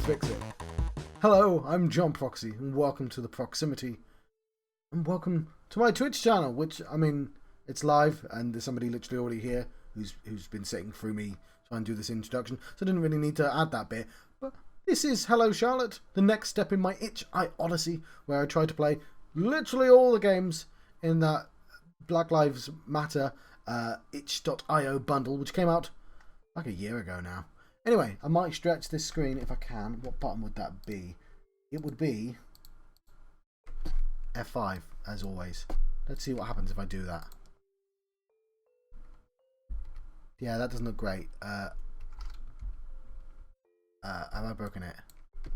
fix it. Hello, I'm John Proxy, and welcome to the Proximity. And welcome to my Twitch channel, which, I mean, it's live, and there's somebody literally already here who's been sitting through me trying to do this introduction, so I didn't really need to add that bit. But this is Hello Charlotte, the next step in my Itch.iOdyssey, where I try to play literally all the games in that Black Lives Matter Itch.io bundle, which came out like a year ago now. Anyway, I might stretch this screen if I can. What button would that be? It would be F5, as always. Let's see what happens if I do that. Yeah, that doesn't look great. Have I broken it? It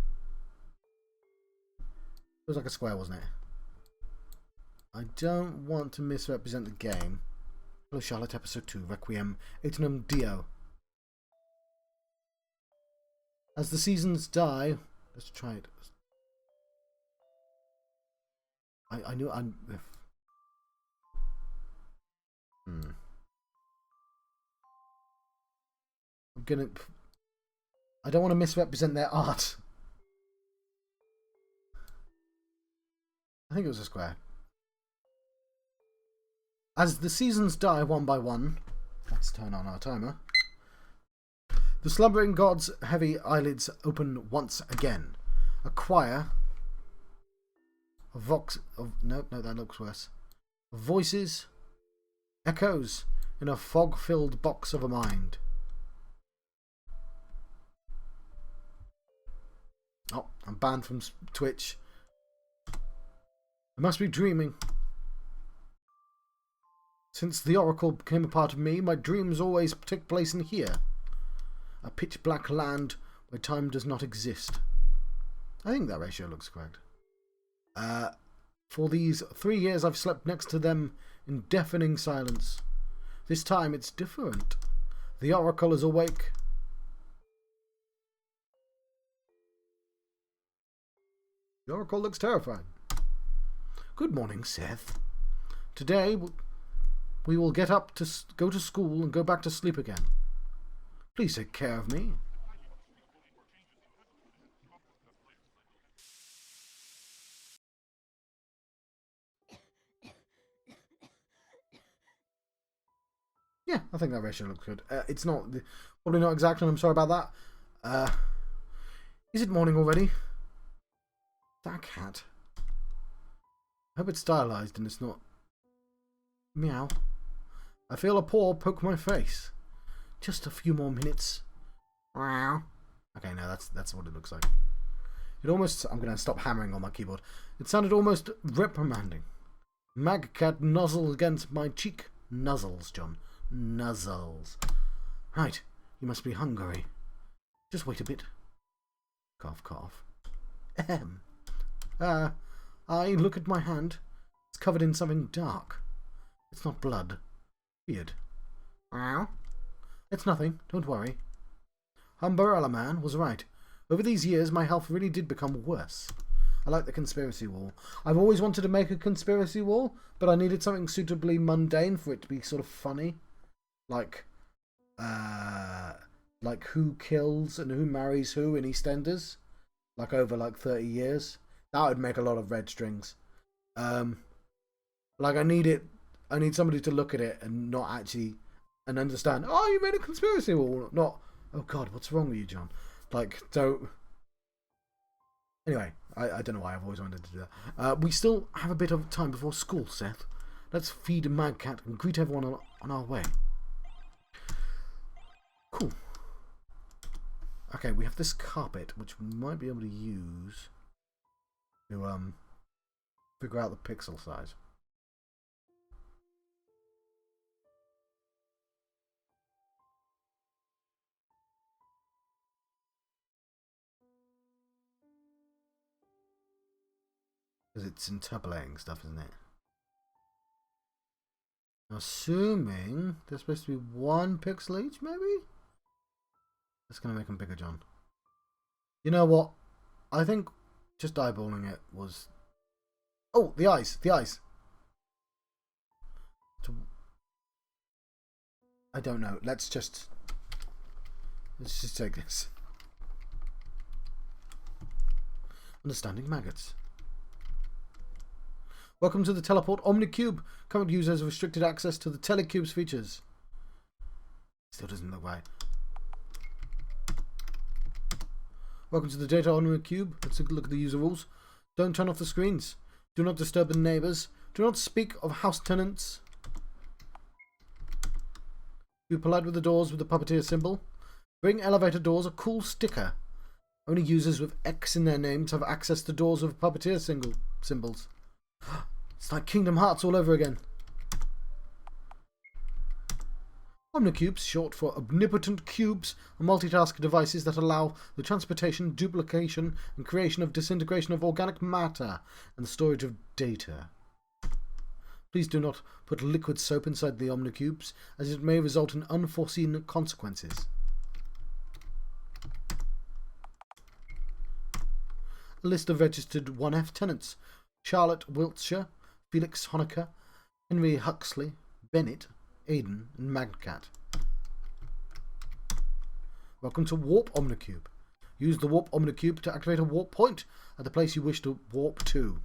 was like a square, wasn't it? I don't want to misrepresent the game. Hello Charlotte, episode 2, Requiem, Aeternam Dio. As the seasons die, let's try it. I knew I'm. I'm gonna. I don't want to misrepresent their art. I think it was a square. As the seasons die one by one, let's turn on our timer. The slumbering god's heavy eyelids open once again. A choir of no, that looks worse. Voices echoes in a fog-filled box of a mind. Oh, I'm banned from Twitch. I must be dreaming. Since the Oracle became a part of me, my dreams always take place in here. A pitch-black land where time does not exist. I think that ratio looks correct. For these 3 years I've slept next to them in deafening silence. This time it's different. The Oracle is awake. The Oracle looks terrified. Good morning, Seth. Today we will get up to go to school and go back to sleep again. Please take care of me. Yeah, I think that ratio looks good. It's not probably not exact, and I'm sorry about that. Is it morning already? That cat. I hope it's stylized and it's not. Meow. I feel a paw poke my face. Just a few more minutes. Wow. Okay, no, that's what it looks like. It almost. I'm gonna stop hammering on my keyboard. It sounded almost reprimanding. Magcat nuzzled against my cheek. Nuzzles, John. Nuzzles. Right. You must be hungry. Just wait a bit. Cough, cough. Ahem. I look at my hand. It's covered in something dark. It's not blood. Weird. Ow. It's nothing, don't worry. Umbrella Man was right. Over these years, my health really did become worse. I like the conspiracy wall. I've always wanted to make a conspiracy wall, but I needed something suitably mundane for it to be sort of funny. Like who kills and who marries who in EastEnders. Like over like 30 years. That would make a lot of red strings. Like I need somebody to look at it and not actually and understand, oh, you made a conspiracy wall, not, oh God, what's wrong with you, John? Like, don't. Anyway, I don't know why I've always wanted to do that. We still have a bit of time before school, Seth. Let's feed a Magcat and greet everyone on our way. Cool. Okay, we have this carpet, which we might be able to use to figure out the pixel size. Because it's interpolating stuff, isn't it? Assuming there's supposed to be 1 pixel each, maybe? That's going to make them bigger, John. You know what? I think just eyeballing it was... Oh, the eyes! The eyes! I don't know. Let's just take this. Understanding maggots. Welcome to the Teleport Omnicube. Current user has restricted access to the Telecube's features. Still doesn't look right. Welcome to the Data Omnicube. Let's look at the user rules. Don't turn off the screens. Do not disturb the neighbours. Do not speak of house tenants. Be polite with the doors with the puppeteer symbol. Bring elevator doors a cool sticker. Only users with X in their names have access to doors with puppeteer symbols. It's like Kingdom Hearts all over again. Omnicubes, short for omnipotent cubes, are multitask devices that allow the transportation, duplication, and creation of disintegration of organic matter and the storage of data. Please do not put liquid soap inside the Omnicubes, as it may result in unforeseen consequences. A list of registered 1F tenants: Charlotte Wiltshire, Felix Honecker, Henry Huxley, Bennett, Aiden, and Magcat. Welcome to Warp Omnicube. Use the Warp Omnicube to activate a warp point at the place you wish to warp to.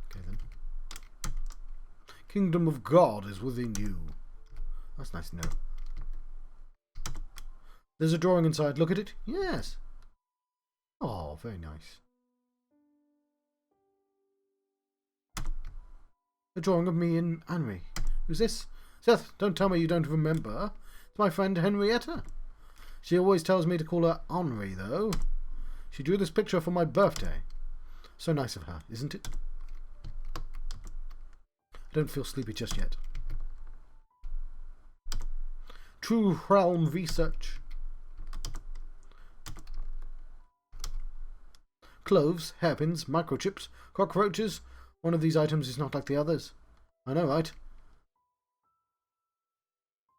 Okay then. Kingdom of God is within you. That's nice to know. There's a drawing inside. Look at it. Yes. Oh, very nice. A drawing of me and Henry. Who's this? Seth, don't tell me you don't remember. It's my friend Henrietta. She always tells me to call her Henri, though. She drew this picture for my birthday. So nice of her, isn't it? I don't feel sleepy just yet. True Realm Research. Cloves, hairpins, microchips, cockroaches. One of these items is not like the others. I know, right?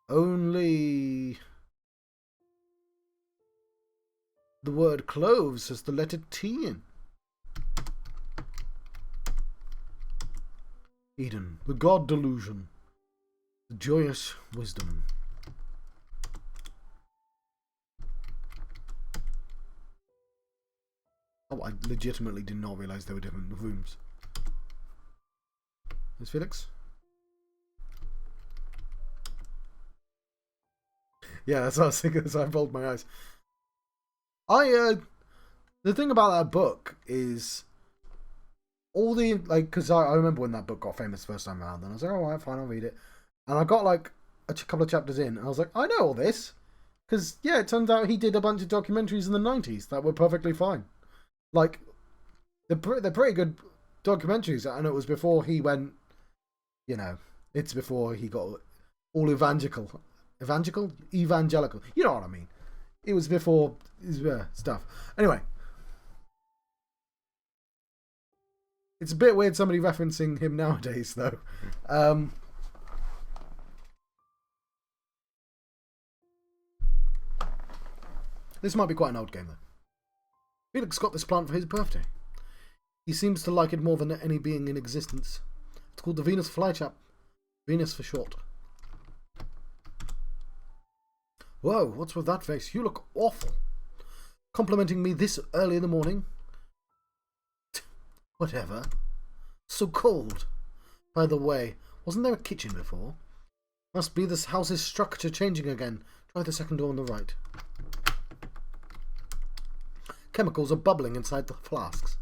Only the word cloves has the letter T in. Eden, the God delusion, the joyous wisdom. Oh, I legitimately did not realise there were different rooms. There's Felix. Yeah, that's what I was thinking as I rolled my eyes. The thing about that book is all the, like, because I remember when that book got famous the first time around, and I was like, alright, fine, I'll read it. And I got like a couple of chapters in, and I was like, I know all this. Because, yeah, it turns out he did a bunch of documentaries in the 90s that were perfectly fine. Like, they're pretty good documentaries, and it was before he went, you know, it's before he got all evangelical. You know what I mean. It was before his stuff. Anyway. It's a bit weird somebody referencing him nowadays, though. This might be quite an old game, though. Felix got this plant for his birthday. He seems to like it more than any being in existence. It's called the Venus flytrap. Venus for short. Whoa, what's with that face? You look awful. Complimenting me this early in the morning? Whatever. So cold. By the way, wasn't there a kitchen before? Must be this house's structure changing again. Try the second door on the right. Chemicals are bubbling inside the flasks.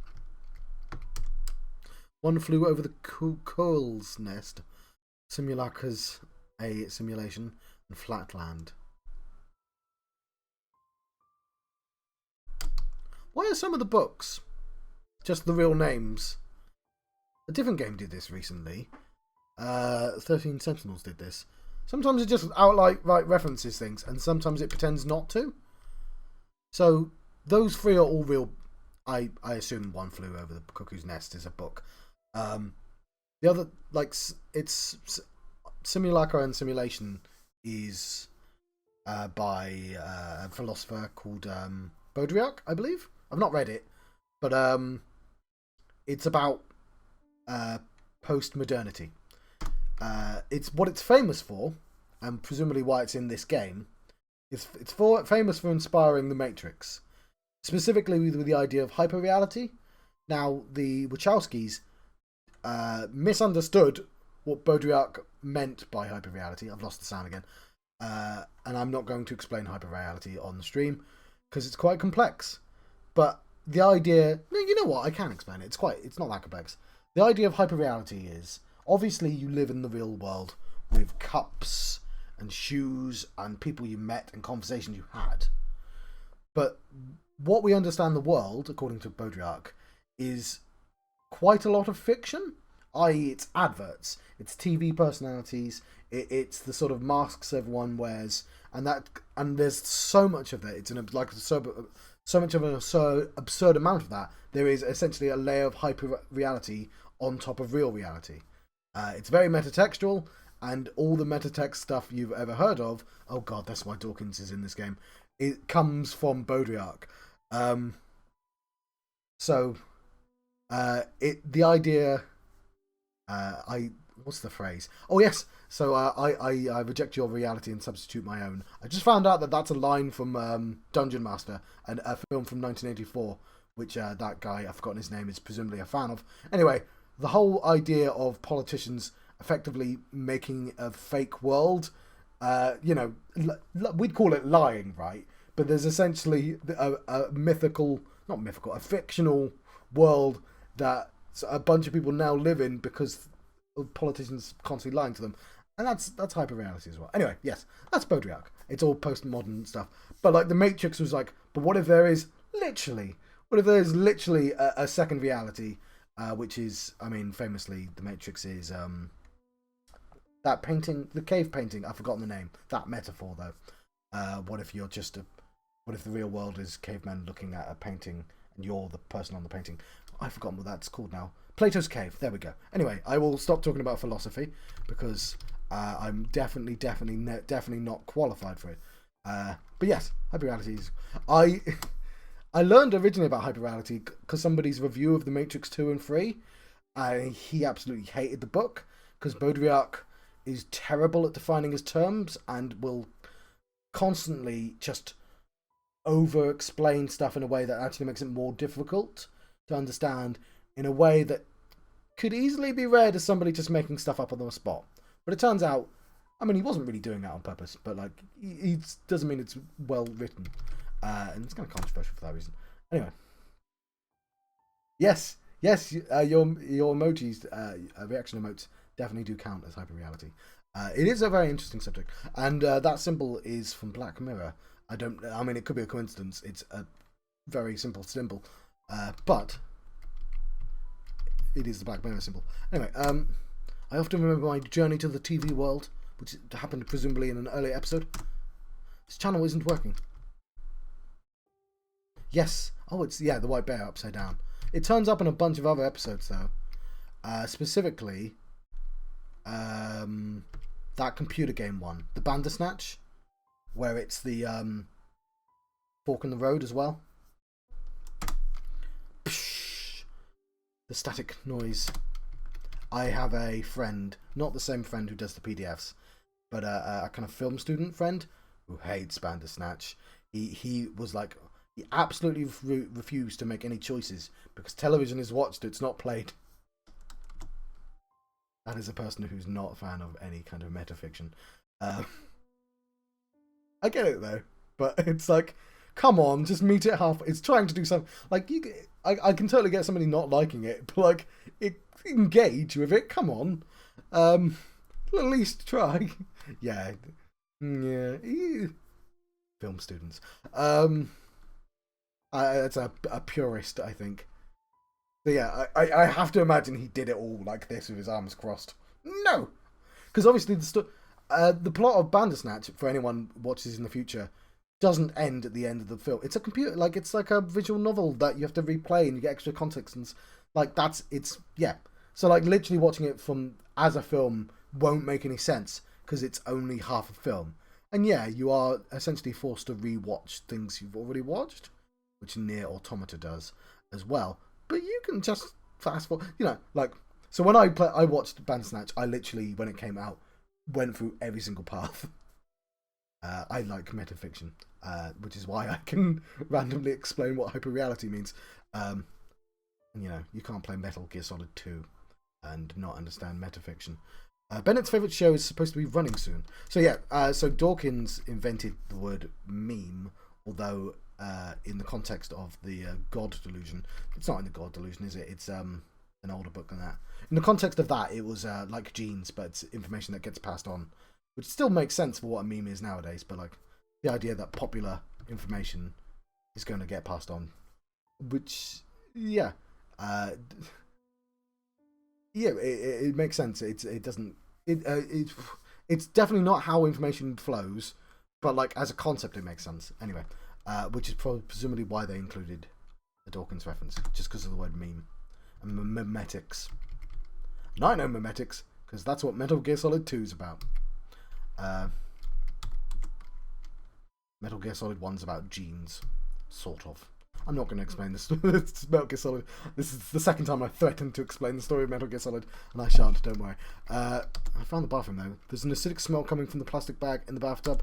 One flew over the coal's nest. Simulacra's a simulation and flatland. Why are some of the books just the real names? A different game did this recently. 13 Sentinels did this. Sometimes it just outright references things, and sometimes it pretends not to. So those three are all real. I assume One Flew Over the Cuckoo's Nest is a book. The other, like, it's Simulacra and Simulation is by a philosopher called Baudrillard, I believe. I've not read it, but it's about post-modernity. It's what it's famous for, and presumably why it's in this game. It's famous for inspiring The Matrix. specifically with the idea of hyperreality. Now, the Wachowskis misunderstood what Baudrillard meant by hyperreality. I've lost the sound again. And I'm not going to explain hyperreality on the stream because it's quite complex. But the idea... No, you know what? I can explain it. It's not that complex. The idea of hyperreality is, obviously you live in the real world with cups and shoes and people you met and conversations you had. But what we understand the world, according to Baudrillard, is quite a lot of fiction, i.e. it's adverts, it's TV personalities, it's the sort of masks everyone wears, and there's so much of that. It's so much of an absurd amount of that. There is essentially a layer of hyper reality on top of real reality. It's very metatextual, and all the metatext stuff you've ever heard of. Oh god, that's why Dawkins is in this game. It comes from Baudrillard. The idea. What's the phrase? Oh yes. So I reject your reality and substitute my own. I just found out that that's a line from Dungeon Master, and a film from 1984, which that guy, I've forgotten his name, is presumably a fan of. Anyway, the whole idea of politicians effectively making a fake world, we'd call it lying, right? But there's essentially a fictional world that a bunch of people now live in because politicians constantly lying to them. And that's hyperreality as well. Anyway, yes, that's Baudrillard. It's all postmodern stuff. But like The Matrix was like, but what if there is literally a second reality, which is, I mean, famously, The Matrix is that painting, the cave painting, I've forgotten the name. That metaphor though. What if the real world is cavemen looking at a painting and you're the person on the painting? I've forgotten what that's called now. Plato's Cave. There we go. Anyway, I will stop talking about philosophy because I'm definitely not qualified for it. But yes, hyperrealities. I learned originally about hyperreality because somebody's review of The Matrix 2 and 3. He absolutely hated the book because Baudrillard is terrible at defining his terms and will constantly just over-explain stuff in a way that actually makes it more difficult to understand, in a way that could easily be read as somebody just making stuff up on the spot. But it turns out, I mean, he wasn't really doing that on purpose, but like, he doesn't mean it's well written. And it's kind of controversial for that reason. Anyway. Yes, your emojis, reaction emotes, definitely do count as hyperreality. It is a very interesting subject. And that symbol is from Black Mirror. I mean, it could be a coincidence. It's a very simple symbol. But it is the Black Mirror symbol. Anyway, I often remember my journey to the TV world, which happened presumably in an earlier episode. This channel isn't working. Yes. Oh, it's, yeah, the white bear upside down. It turns up in a bunch of other episodes, though. Specifically, that computer game one. The Bandersnatch, where it's the fork in the road as well. The static noise. I have a friend, not the same friend who does the PDFs, but a kind of film student friend who hates Bandersnatch. He was like, he absolutely refused to make any choices because television is watched, it's not played. That is a person who's not a fan of any kind of metafiction. I get it though, but it's like, come on, just meet it half. It's trying to do something. Like, I can totally get somebody not liking it, but like, engage with it. Come on, at least try. Yeah. Film students. It's a purist, I think. So yeah, I have to imagine he did it all like this with his arms crossed. No, because obviously the plot of Bandersnatch, for anyone watches in the future, doesn't end at the end of the film. It's a computer, like it's like a visual novel that you have to replay and you get extra context and like yeah. So like literally watching it from as a film won't make any sense because it's only half a film. And yeah, you are essentially forced to rewatch things you've already watched, which Near Automata does as well. But you can just fast forward, like, so when I watched Bandersnatch, I literally, when it came out, went through every single path. I like metafiction, which is why I can randomly explain what hyperreality means. You know, you can't play Metal Gear Solid 2 and not understand metafiction. Bennett's favourite show is supposed to be running soon. So yeah, so Dawkins invented the word meme, although in the context of the God delusion, it's not in the God delusion, is it? It's an older book than that. In the context of that, it was like genes, but it's information that gets passed on, which still makes sense for what a meme is nowadays. But like the idea that popular information is going to get passed on, which yeah, it makes sense. It doesn't. It's definitely not how information flows, but like as a concept, it makes sense. Anyway, which is presumably why they included the Dawkins reference, just because of the word meme and memetics. And I know memetics because that's what Metal Gear Solid 2 is about. Metal Gear Solid 1's about genes, sort of. I'm not going to explain this. Metal Gear Solid. This is the second time I threatened to explain the story of Metal Gear Solid, and I shan't. Don't worry. I found the bathroom though. There's an acidic smell coming from the plastic bag in the bathtub.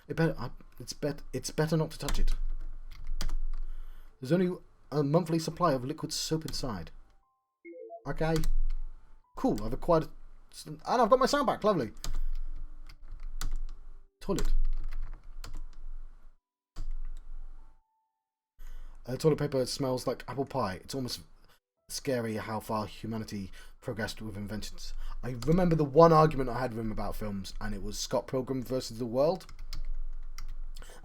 It's better not to touch it. There's only a monthly supply of liquid soap inside. Okay. Cool. I've acquired, and I've got my sound back. Lovely. Toilet. Toilet paper smells like apple pie. It's almost scary how far humanity progressed with inventions. I remember the one argument I had with him about films, and it was Scott Pilgrim versus the World.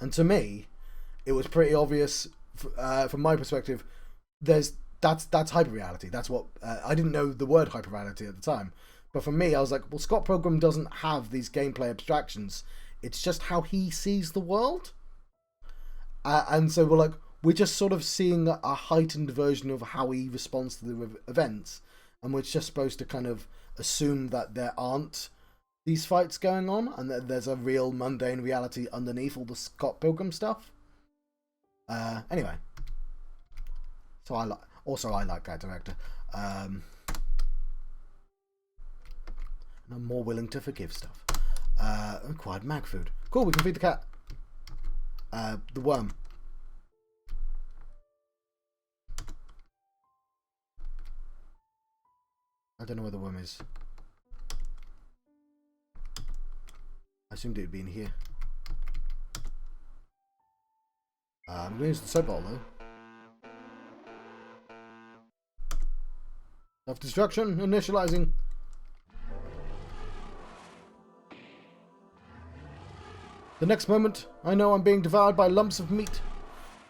And to me, it was pretty obvious from my perspective. That's hyperreality. That's what I didn't know the word hyperreality at the time, but for me, I was like, well, Scott Pilgrim doesn't have these gameplay abstractions. It's just how he sees the world, and so we're just sort of seeing a heightened version of how he responds to the events, and we're just supposed to kind of assume that there aren't these fights going on, and that there's a real mundane reality underneath all the Scott Pilgrim stuff. Anyway, so I like that director. And I'm more willing to forgive stuff. Acquired mag food. Cool, we can feed the cat. The worm. I don't know where the worm is. I assumed it would be in here. I'm going to use the soap bottle though. Self-destruction, initializing. The next moment, I know I'm being devoured by lumps of meat.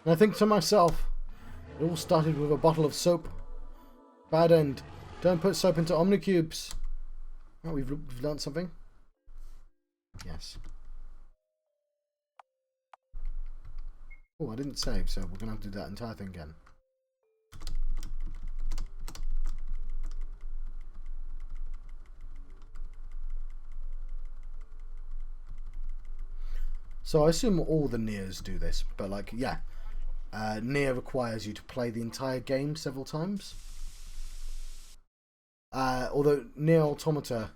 And I think to myself, it all started with a bottle of soap. Bad end. Don't put soap into omnicubes. Oh, we've learned something. Yes. Oh, I didn't save, so we're going to have to do that entire thing again. So I assume all the Niers do this, but like, yeah. Nier requires you to play the entire game several times. Although Nier Automata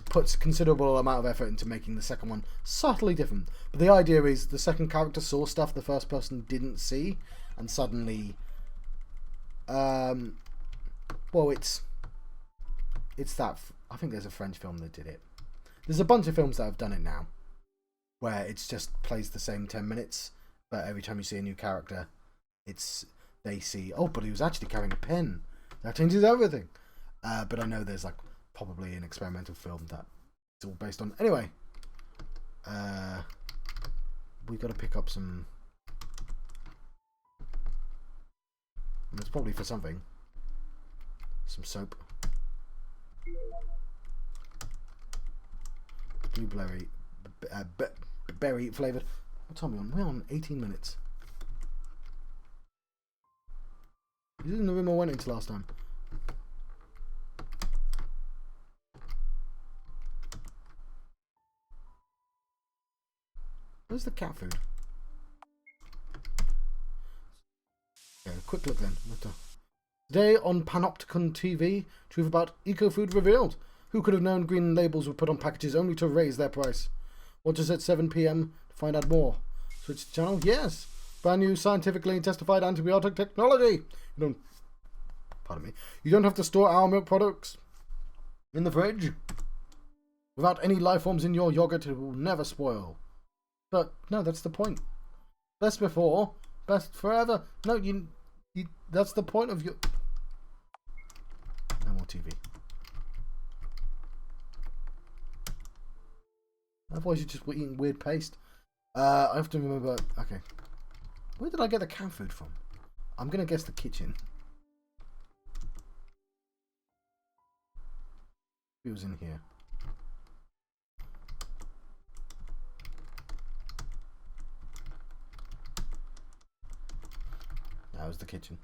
puts considerable amount of effort into making the second one subtly different. But the idea is the second character saw stuff the first person didn't see, and suddenly, well, it's that. I think there's a French film that did it. There's a bunch of films that have done it now, where it's just plays the same 10 minutes, but every time you see a new character, they see, oh, but he was actually carrying a pen. That changes everything. But I know there's like probably an experimental film that it's all based on. Anyway, we got to pick up some. It's probably for something. Some soap. Blueberry, berry flavored. What time are we on? We're on 18 minutes. This isn't the room I went into last time. Where's the cat food? Okay, quick look then. Today on Panopticon TV, truth about eco-food revealed. Who could have known green labels were put on packages only to raise their price? Watch us at 7 PM to find out more. Switch the channel? Yes. Brand new scientifically testified antibiotic technology. Pardon me. You don't have to store our milk products in the fridge. Without any life forms in your yogurt, it will never spoil. But no, that's the point. Best before, best forever. No, you that's the point of your... No more TV. Otherwise you're just eating weird paste. I have to remember... Okay. Where did I get the cat food from? I'm going to guess the kitchen. It was in here. That was the kitchen.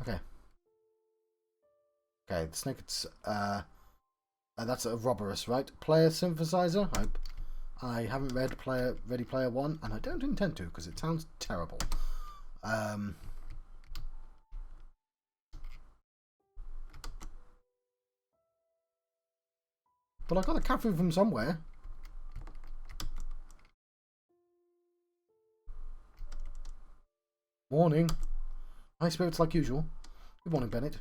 Okay. Okay, the snake, it's, that's a Roborus, right? Player synthesizer, I hope. I haven't read Ready Player One, and I don't intend to, because it sounds terrible. But I got the cat food from somewhere. Morning. High spirits like usual. Good morning, Bennett.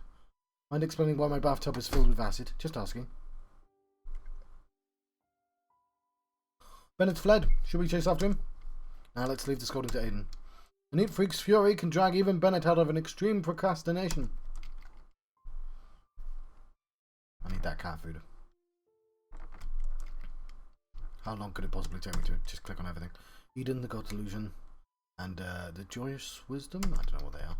Mind explaining why my bathtub is filled with acid? Just asking. Bennett fled. Should we chase after him? Now let's leave this according to Aiden. The neat freak's fury can drag even Bennett out of an extreme procrastination. I need that cat food. How long could it possibly take me to just click on everything? Eden, the God Delusion, and the Joyous Wisdom? I don't know what they are.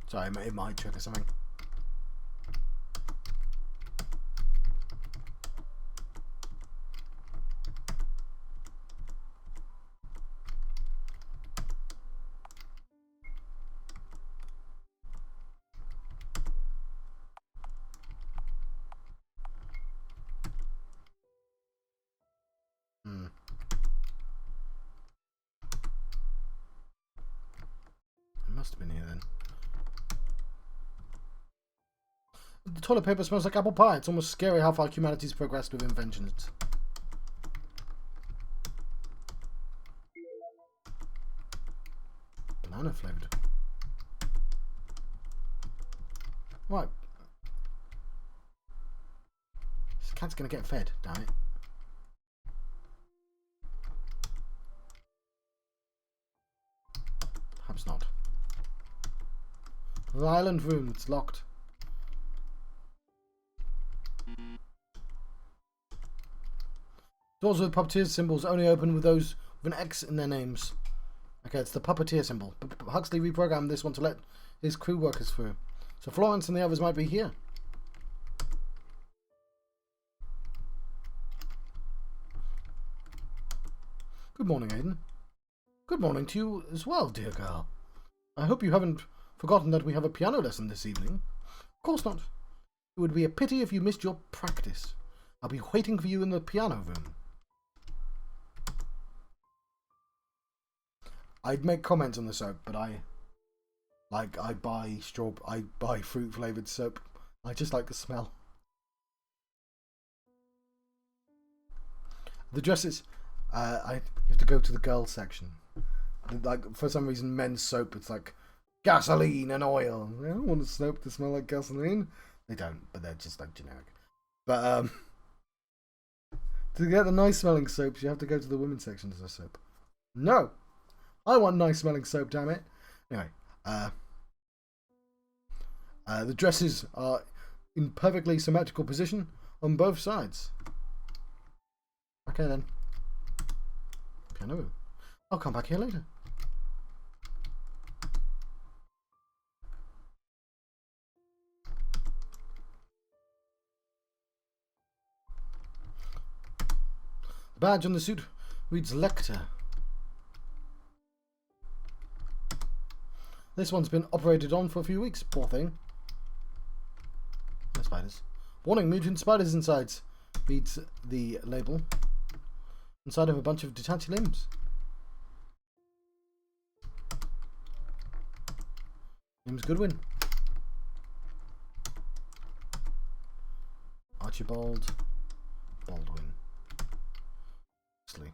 Sorry, it might trigger something. It must have been here then. The toilet paper smells like apple pie. It's almost scary how far humanity's progressed with inventions. Banana flavoured. Right. This cat's gonna get fed, damn it. Perhaps not. The island room, it's locked. Doors with puppeteer symbols only open with those with an X in their names. Okay, it's the puppeteer symbol. Huxley reprogrammed this one to let his crew workers through. So Florence and the others might be here. Good morning, Aiden. Good morning to you as well, dear girl. I hope you haven't forgotten that we have a piano lesson this evening. Of course not. It would be a pity if you missed your practice. I'll be waiting for you in the piano room. I'd make comments on the soap, but I buy fruit flavoured soap. I just like the smell. The dresses, you have to go to the girls section. Like, for some reason, men's soap, it's like gasoline and oil. I don't want a soap to smell like gasoline. They don't, but they're just like generic. But to get the nice smelling soaps, you have to go to the women's section as a soap. No, I want nice smelling soap, damn it. Anyway, the dresses are in perfectly symmetrical position on both sides. Okay then. Piano room. I'll come back here later. The badge on the suit reads Lecter. This one's been operated on for a few weeks, poor thing. No spiders. Warning, mutant spiders inside. Reads the label. Inside of a bunch of detached limbs. Name's Goodwin. Archibald Baldwin. Huxley.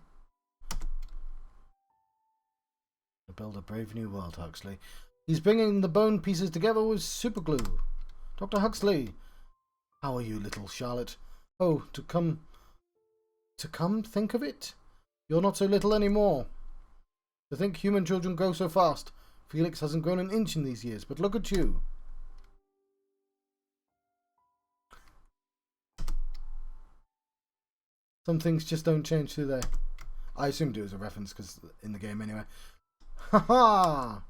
To build a brave new world, Huxley. He's bringing the bone pieces together with superglue. Dr. Huxley. How are you, little Charlotte? Oh, to come think of it? You're not so little anymore. To think human children grow so fast. Felix hasn't grown an inch in these years, but look at you. Some things just don't change, do they? I assumed it was a reference, because in the game anyway. Ha ha!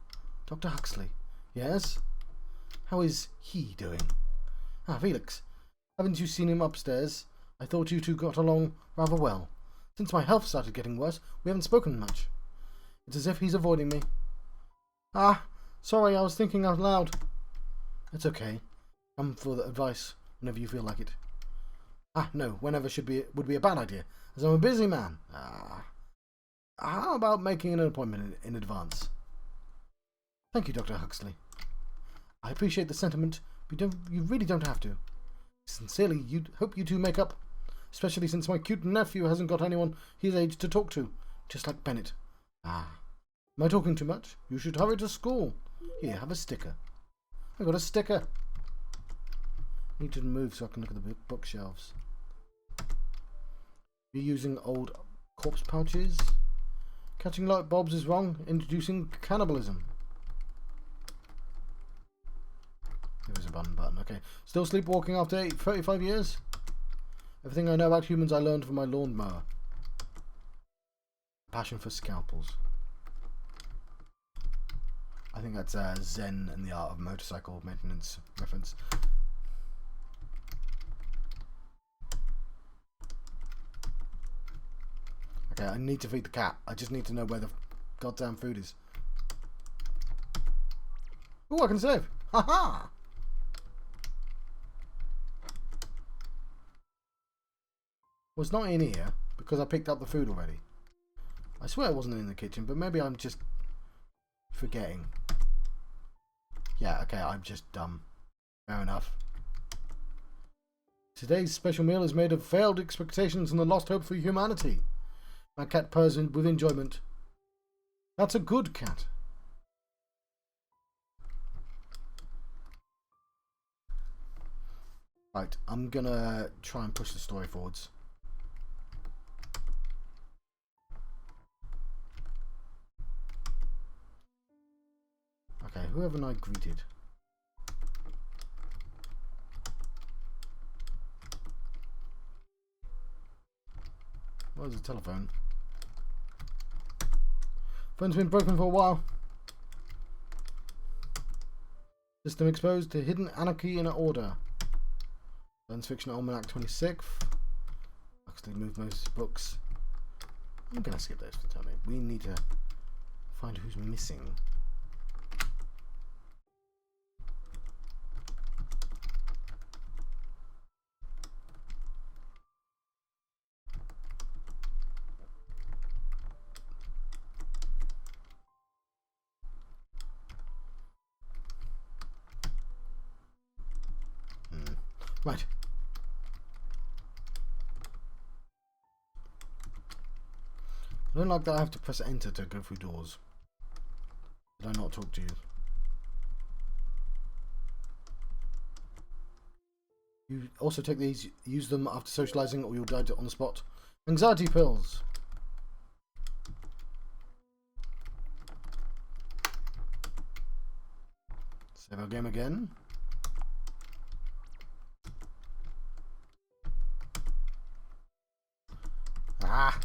Dr. Huxley. Yes? How is he doing? Ah, Felix. Haven't you seen him upstairs? I thought you two got along rather well. Since my health started getting worse, we haven't spoken much. It's as if he's avoiding me. Ah, sorry, I was thinking out loud. It's okay. Come for the advice whenever you feel like it. Ah, no, whenever would be a bad idea, as I'm a busy man. How about making an appointment in advance? Thank you, Dr. Huxley. I appreciate the sentiment, but you really don't have to. Sincerely, hope you two make up, especially since my cute nephew hasn't got anyone his age to talk to, just like Bennett. Am I talking too much? You should hurry to school. Here, have a sticker. I got a sticker. Need to move so I can look at the bookshelves. You're using old corpse pouches. Catching light bulbs is wrong. Introducing cannibalism. There was a button. Okay. Still sleepwalking after 35 years? Everything I know about humans I learned from my lawnmower. Passion for scalpels. I think that's Zen and the Art of Motorcycle Maintenance reference. Okay, I need to feed the cat. I just need to know where the goddamn food is. Oh, I can save! Ha-ha! Well, it's not in here because I picked up the food already. I swear it wasn't in the kitchen, but maybe I'm just forgetting. Yeah, okay, I'm just dumb. Fair enough. Today's special meal is made of failed expectations and the lost hope for humanity. My cat purrs with enjoyment. That's a good cat. Right, I'm gonna try and push the story forwards. Okay, who haven't I greeted? Where's the telephone? Phone's been broken for a while. System exposed to hidden anarchy in order. Science Fiction Almanac 26th. Actually moved most books. I'm gonna skip those for the time being. We need to find who's missing. Right. I don't like that I have to press enter to go through doors. Did I not talk to you? You also take these, use them after socializing or you'll die on the spot. Anxiety pills. Save our game again. Ah!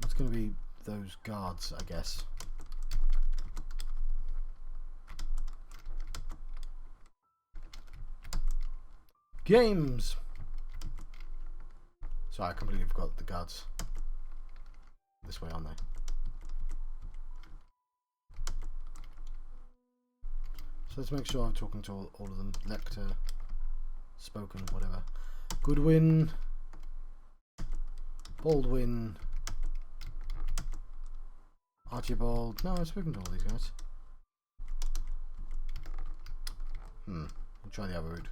It's going to be those guards, I guess. Games! Sorry, I completely forgot the guards. This way, aren't they? So let's make sure I'm talking to all of them. Lecter, spoken, whatever. Goodwin, Baldwin, Archibald. No, I've spoken to all these guys. We'll try the other route.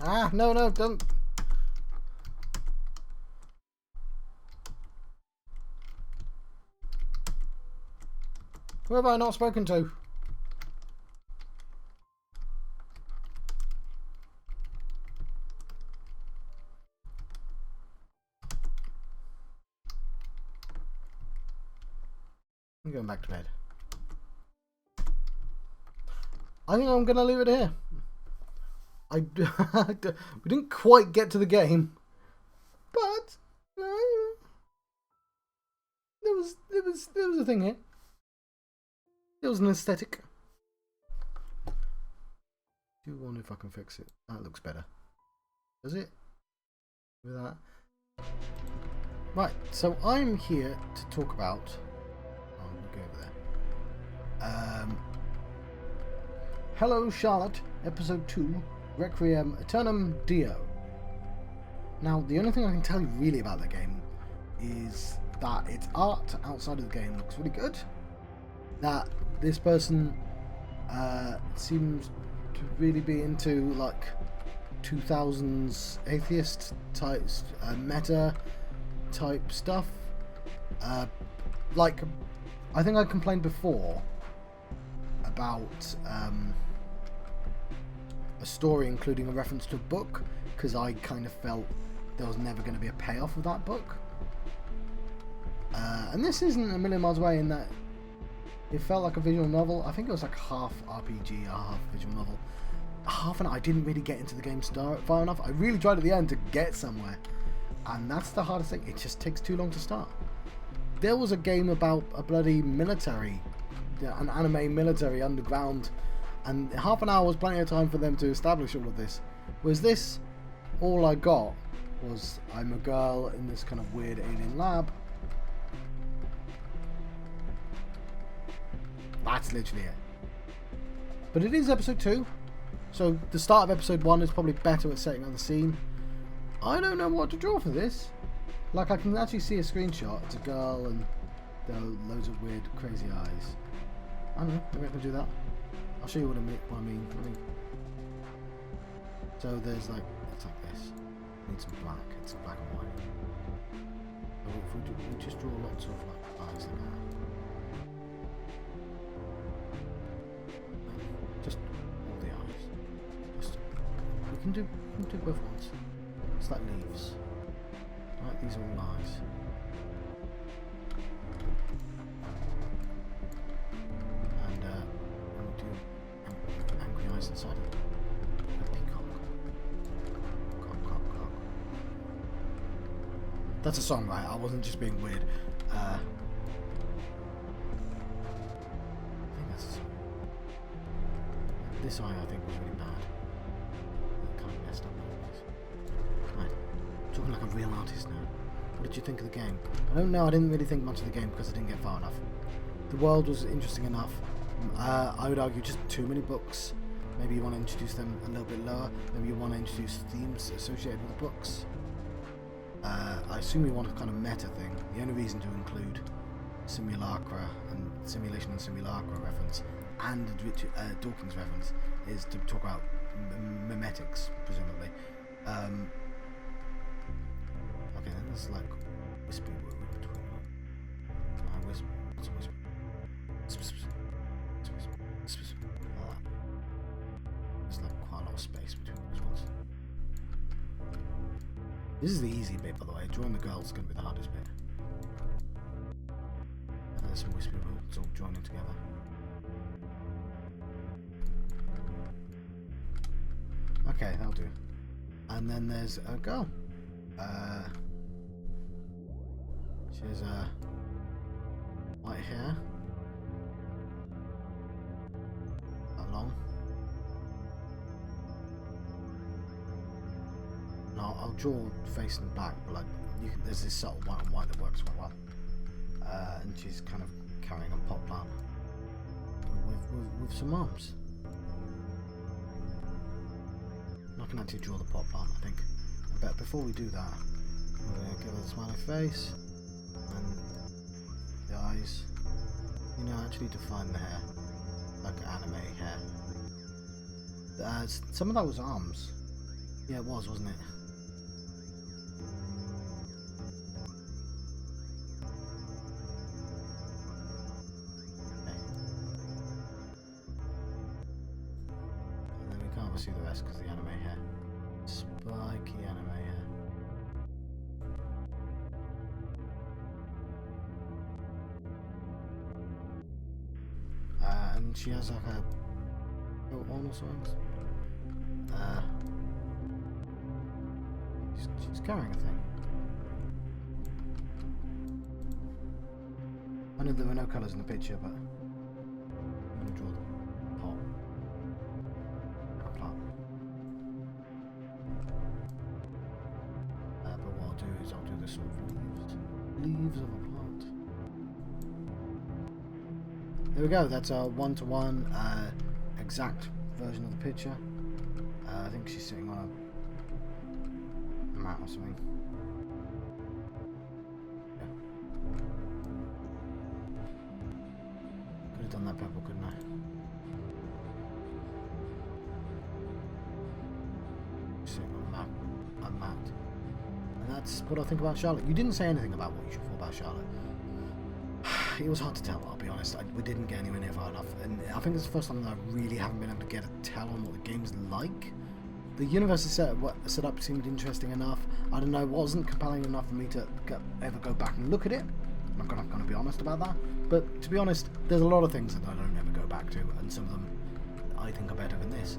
Ah, no, don't. Who have I not spoken to? I'm going back to bed. I think I'm going to leave it here. We didn't quite get to the game, but there was a thing here. There was an aesthetic. Do wonder if I can fix it. That looks better. Does it? With that. Right. So I'm here to talk about. I'm gonna go over there. Hello, Charlotte. Episode 2. Requiem, Aeternam, Dio. Now, the only thing I can tell you really about the game is that its art outside of the game looks really good. That this person seems to really be into like 2000s atheist type meta type stuff. Like, I think I complained before about a story including a reference to a book, because I kind of felt there was never going to be a payoff of that book. And this isn't a million miles away in that it felt like a visual novel. I think it was like half RPG, half visual novel. Half an hour. I didn't really get into the game far enough. I really tried at the end to get somewhere, and that's the hardest thing. It just takes too long to start. There was a game about a bloody military, an anime military underground, and half an hour was plenty of time for them to establish all of this. Whereas this, all I got was I'm a girl in this kind of weird alien lab. That's literally it. But it is episode 2, so the start of episode 1 is probably better at setting up the scene. I don't know what to draw for this. Like, I can actually see a screenshot. It's a girl and there are loads of weird, crazy eyes. I don't know, maybe I can do that. I'll show you what I mean. So there's like, it's like this. It needs some black. It's black and white. So if we just draw lots of like eyes like that. Just all the eyes. We can do both ones. It's like leaves. Right, these are all eyes. And we'll do angry eyes inside of it. A peacock. Cock. That's a song, right? I wasn't just being weird. I think that's a song. This eye, I think, was really bad. It kind of messed up my eyes. Right. Talking like a real artist now. What did you think of the game? I don't know. I didn't really think much of the game because I didn't get far enough. The world was interesting enough. I would argue just too many books. Maybe you want to introduce them a little bit lower. Maybe you want to introduce themes associated with the books. I assume you want a kind of meta thing. The only reason to include simulacra and simulation and simulacra reference and Dawkins reference is to talk about memetics, presumably. Okay, then there's like wispy word in between them. Whisper. There's like quite a lot of space between those ones. This is the easy bit, by the way. Drawing the girl is going to be the hardest bit. And there's some wispy words all joining together. Okay, that'll do. And then there's a girl. She has white hair. Long I'll draw face and back, but like there's this subtle white on white that works quite well. And she's kind of carrying a pot plant with some arms. I can actually draw the pot plant, I think. But before we do that, we're going to give her the smiley face and the eyes. You know, actually define the hair, like anime hair. Some of that was arms. Yeah, it was, wasn't it? Okay. And then we can't see the rest because the anime hair. Spiky anime hair. And she has like a coat on or something. She's carrying a thing. I know there were no colours in the picture, but I'm going to draw the pot. Plant. But what I'll do is I'll do the sort of leaves of a plant. There we go, that's a one-to-one exact version of the picture. I think she's sitting on a mat or something. Yeah. Could have done that purple, couldn't I? Sitting on a mat. And that's what I think about Charlotte. You didn't say anything about what you should feel about Charlotte. It was hard to tell, I'll be honest. We didn't get anywhere near far enough, and I think it's the first time that I really haven't been able to get a tell on what the game's like. The universe is set up seemed interesting enough. I don't know, it wasn't compelling enough for me to ever go back and look at it. I'm not going to be honest about that. But to be honest, there's a lot of things that I don't ever go back to, and some of them I think are better than this.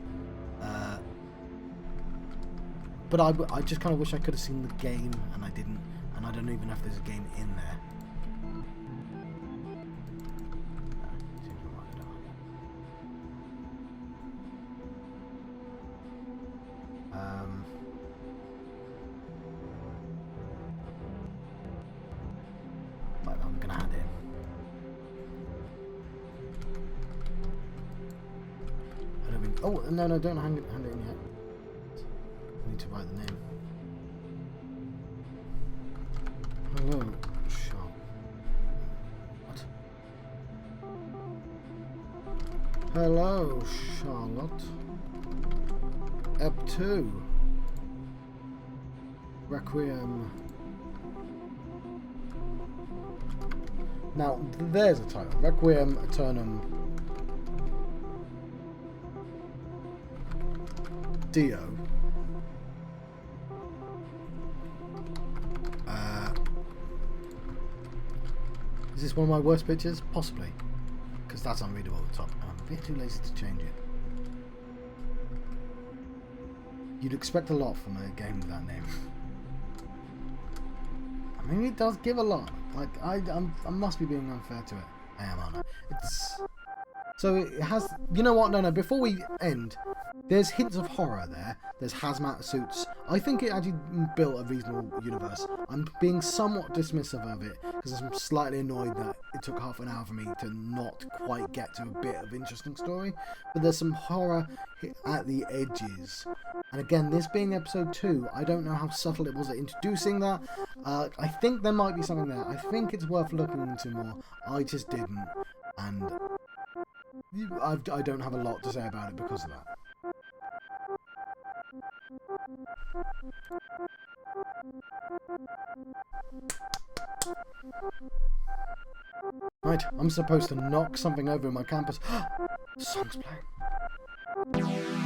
But I just kind of wish I could have seen the game, and I didn't. And I don't even know if there's a game in there. But I'm gonna hand it in. I don't think. Oh no! Don't hand it in yet. I need to write the name. Hello, Charlotte. What? Hello, Charlotte. EP2. Requiem. Now, there's a title. Requiem, Aeternam, Dio. Is this one of my worst pictures? Possibly. Because that's unreadable at the top. And I'm a bit too lazy to change it. You'd expect a lot from a game with that name. I mean, it does give a lot. Like, I must be being unfair to it. I am, aren't I? It's... So it has... You know what? No. Before we end, there's hints of horror there. There's hazmat suits. I think it actually built a reasonable universe. I'm being somewhat dismissive of it because I'm slightly annoyed that it took half an hour for me to not quite get to a bit of interesting story. But there's some horror at the edges. And again, this being episode 2, I don't know how subtle it was at introducing that. I think there might be something there. I think it's worth looking into more. I just didn't. And I don't have a lot to say about it because of that. Right, I'm supposed to knock something over in my campus. The song's playing.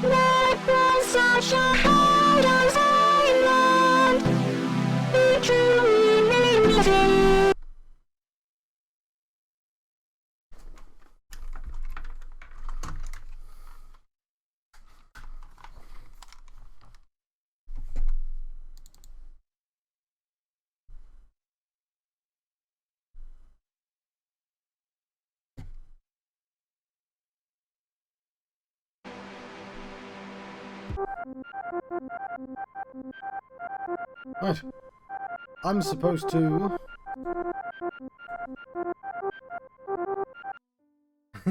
Let the sunshine of Zion be truly music. Right. I'm supposed to...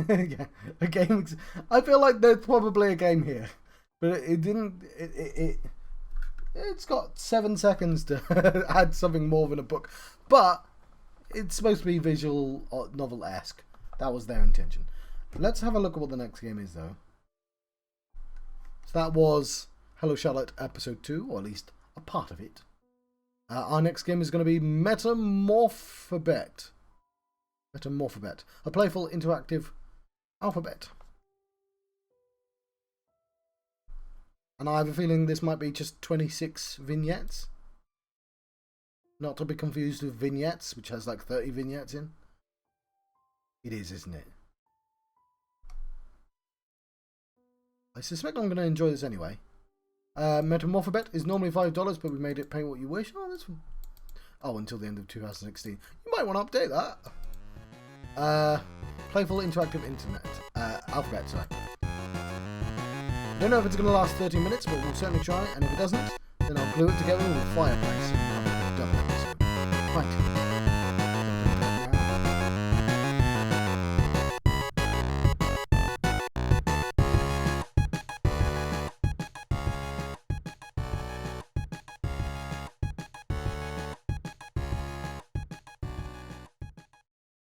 yeah, a game... I feel like there's probably a game here. But it didn't... It's got 7 seconds to add something more than a book. But it's supposed to be visual novel-esque. That was their intention. Let's have a look at what the next game is, though. So that was Hello Charlotte Episode 2, or at least a part of it. Our next game is going to be Metamorphobet. Metamorphobet. A playful, interactive alphabet. And I have a feeling this might be just 26 vignettes. Not to be confused with vignettes, which has like 30 vignettes in. It is, isn't it? I suspect I'm going to enjoy this anyway. Metamorphobet is normally $5, but we made it pay what you wish. Oh, that's... Oh, until the end of 2016. You might want to update that. Playful interactive internet. Alphabet, sorry. Don't know if it's going to last 30 minutes, but we'll certainly try. And if it doesn't, then I'll glue it together with a fireplace.